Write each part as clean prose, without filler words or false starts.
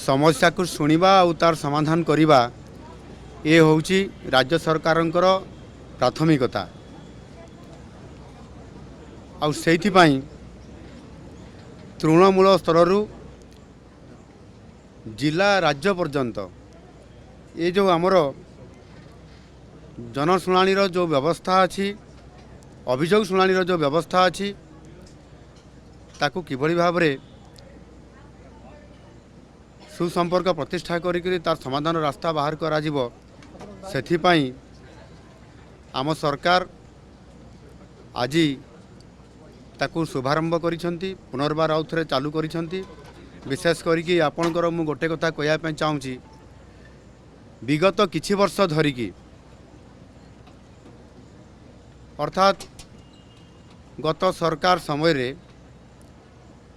समस्या को शुणा और तार समाधान करवा ये हूँ राज्य सरकार प्राथमिकता आउ से तृणमूल स्तर जिला राज्य पर्यंत ये जो आमर जनशुणाणी जो व्यवस्था अच्छी अभियोग शुणाणी जो व्यवस्था अच्छी ताकू किभली भाव में सुसंपर्क प्रतिष्ठा करी तार समाधान रास्ता बाहर करा जिवो सेथिपाई आम सरकार आज ताकू शुभारंभ करिसेंती पुनर्बार आउ थे चालू करिसेंती। विशेष करिकी आपणकर मु गोटे कथा कहवाई चाहूँगी विगत किछि वर्ष धरिकी अर्थात गत सरकार समय रे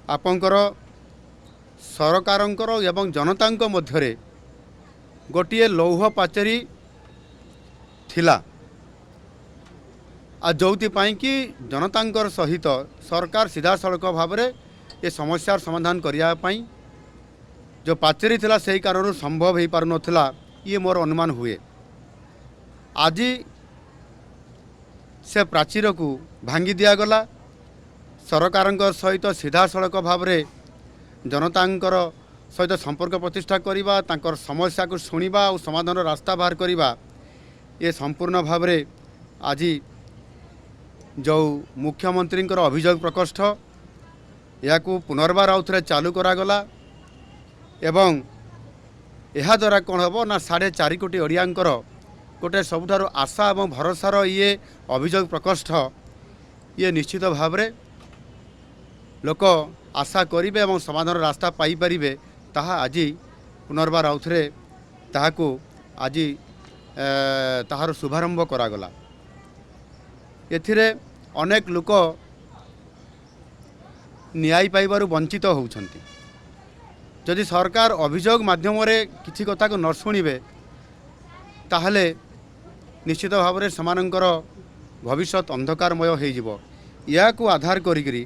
आपणकर सरकारंकर एवं जनतांक मध्यरे गोटिए लौह पाचेरी थिला आ जोपाई कि जनतांकर सहित सरकार सीधा सड़क भाव में ये समस्यार समाधान करने जो पाचेरी थिला सही कारण संभव हो पार नाला ये मोर अनुमान हुए। आज से प्राचीर को भांगी दिगला सरकार सहित सीधा सड़क भाव में जनतांकर सहित संपर्क प्रतिष्ठा करवा तांकर समस्या को शुणा और समाधान रास्ता बाहर करवा ये संपूर्ण भाव में आज जो मुख्यमंत्री अभियोग प्रकोष्ठ या पुनर्बार आउ थे चालू करागला एवं यह द्वारा कौन हम ना 4.5 कोटी ओडियांकर गोटे सबुठार आशा और भरोसार ये अभियोग प्रकोष्ठ ये निश्चित भाव में लोक आशा करेंगे और समाधान रास्ता पाइपर ताहा आज पुनर्बार आउ थे ताहाकू आज ताहार शुभारंभ करागला। एथिरे अनेक लोक न्याय पाइबारु वंचित होउछंती। जदि सरकार अभियोग माध्यम किसी कथा को न शुणिबे ताहले निश्चित भाव में समानंकर भविष्य अंधकारमय हो जिवो। या को आधार करिकरी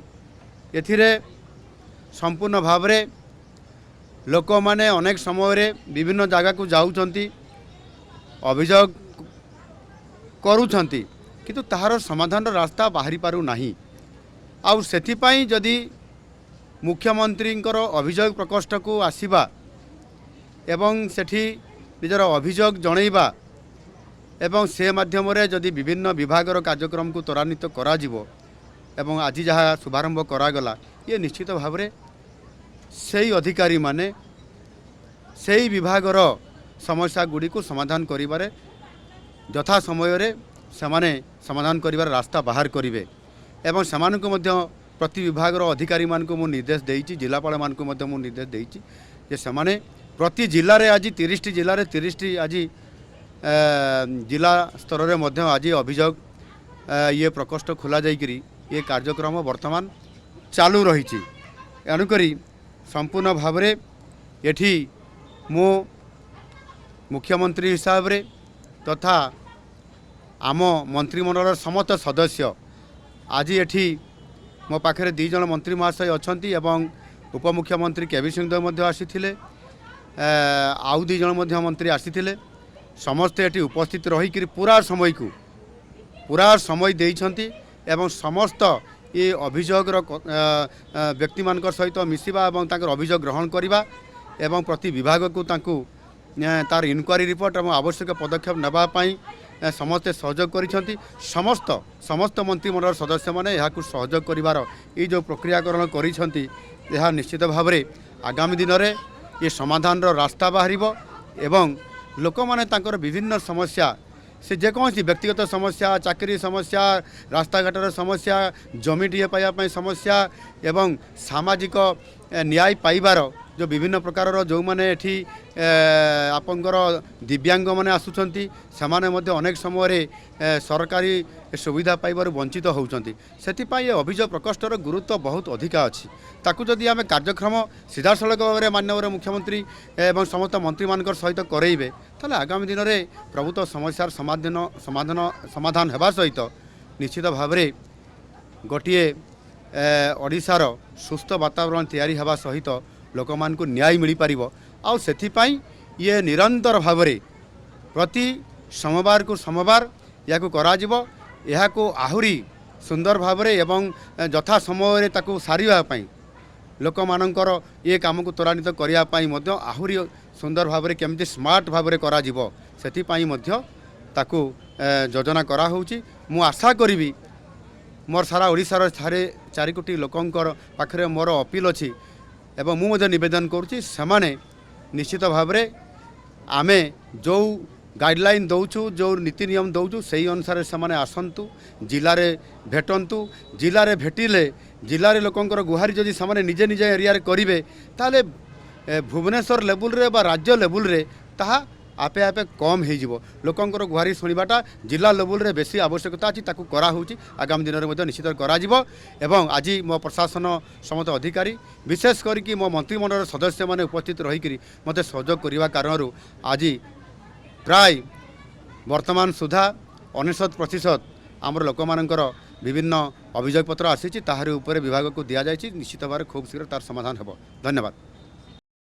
एथिरे संपूर्ण भाव में लोक माने अनेक समय रे विभिन्न जगह को जाउछंती अभियोग करूछंती किंतु ताहार समाधान रास्ता बाहरी पारु नाही। आउ सेथिपाई जदि मुख्यमंत्री अभियोग प्रकोष्ठ को आसीबा एवं सेठी निजर अभियोग जनइबा एवं से माध्यम रे जदि विभिन्न विभागर कार्यक्रम को त्वरान्वित करा जिवो एवं आज जहाँ शुभारंभ करागला ये निश्चित भाव में से अधिकारी माने से विभागर समस्या गुड़ी को समाधान करिबारे यथा समय रे समाने समाधान करिबार रास्ता बाहर करिवे एवं समानक मध्य प्रति विभागर अधिकारी मान को मु निर्देश देइछि जिलापाल मान को मध्य मु निर्देश देइछि जे समाने प्रति जिल्ला रे आज 30 जिल्ला रे 30 आज जिला स्तर रे मध्य आज अभियोग ये प्रकोष्ठ खोला जाइकरी ये कार्यक्रम वर्तमान चालू रही। एणुकरी संपूर्ण भाव में एठी मो मुख्यमंत्री हिसाब रे तथा आम मंत्रिमंडल समस्त सदस्य आज एठी मो पाखे 2 जन मंत्री महाशय अच्छी एवं उपमुख्यमंत्री केवी सिंहदेव आसीथिले आउ 2 जन मंत्री आसीथिले समस्ते एठी उपस्थित रही पूरा समय देइछंती एवं समस्त ये अभियोगर व्यक्ति मान सहित मिसिबा एवं ताकर अभियोग ग्रहण करवा एवं प्रति विभाग को तांकू तार इनक्वारी रिपोर्ट और आवश्यक पदक्षेप नापी समस्ते सहयोग करिसेंती। समस्त मंत्रिमंडल सदस्य माने यहाकू सहयोग करिवार ये जो प्रक्रियाकरण करिसेंती यह निश्चित भाव में आगामी दिन में ये समाधान रास्ता बाहरिबो एवं लोक माने तांकर विभिन्न समस्या से जेकोसी व्यक्तिगत समस्या चाकरी समस्या रास्ता घाटर समस्या जमी टीए पाइबा समस्या एवं सामाजिक न्याय पाइबार जो विभिन्न प्रकार जो मैंने एठी आपंकर दिव्यांग माने आसुचंती समाने मध्य अनेक समय सरकारी सुविधा पाइबार वंचित होउचंती। सेतिपाई अभियोग प्रकोष्ठर गुरुत्व बहुत अधिका अच्छी ताकू जदि आम कार्यक्रम सीधा सड़क भाव में माननीय मुख्यमंत्री एवं समस्त मंत्री मान सहित करेइबे ताले आगामी दिन में प्रभुत्व समस्यार समाधान हेबा सहित निश्चित भाव में गोटे ओडिशार सुस्थ वातावरण तैयारी हेबा सहित लोक मान को न्याय मिल पारिबो आउ सेथिपाई ये निरंतर भावरे प्रति सोमवार को सोमवार या को आहुरी सुंदर भावरे एवं यथा समय ताकू सारिबा पई लोक मानकर ये काम को त्वरान्वित करिया पई मध्य आहुरी सुंदर भावरे केमती स्मार्ट भावरे करा जिवो सेथिपाई मध्य ताकू योजना करा होउची मु आशा करिवि मोर सारा ओडिशार 4 कोटी लोकंकर पाखरे मोर अपील अछि एवं मु मध्य निवेदन करुछि सेमाने निश्चित भावरे आमे जो गाइडलाइन दौचु जो नीति नियम दौचु सही अनुसार से आसतु जिले में भेटंतु जिले में भेटिले जिले लोकंकर गुहारी जदि से निजे निजे एरिया करेंगे ताले भुवनेश्वर लेवल रे बा राज्य लेवल रे ताहा आपे आपे कम हो लोकंकर गुहारी शुणवाटा जिला लेवल रे बेसी आवश्यकता अच्छी ताकू करा होची आगामी दिन में निश्चित करा जिवो एवं आज मो प्रशासन समस्त अधिकारी विशेष करके मो मंत्रिमंडल सदस्य माने उपस्थित रही मते सहयोग करने कारण आज प्राय वर्तमान सुधा 99% आमर लोक मानकर विभिन्न अभियोग पत्र आसी ताहारी उपरे विभाग को दि जाए निश्चित भाव खूब शीघ्र तार समाधान हेबो। धन्यवाद।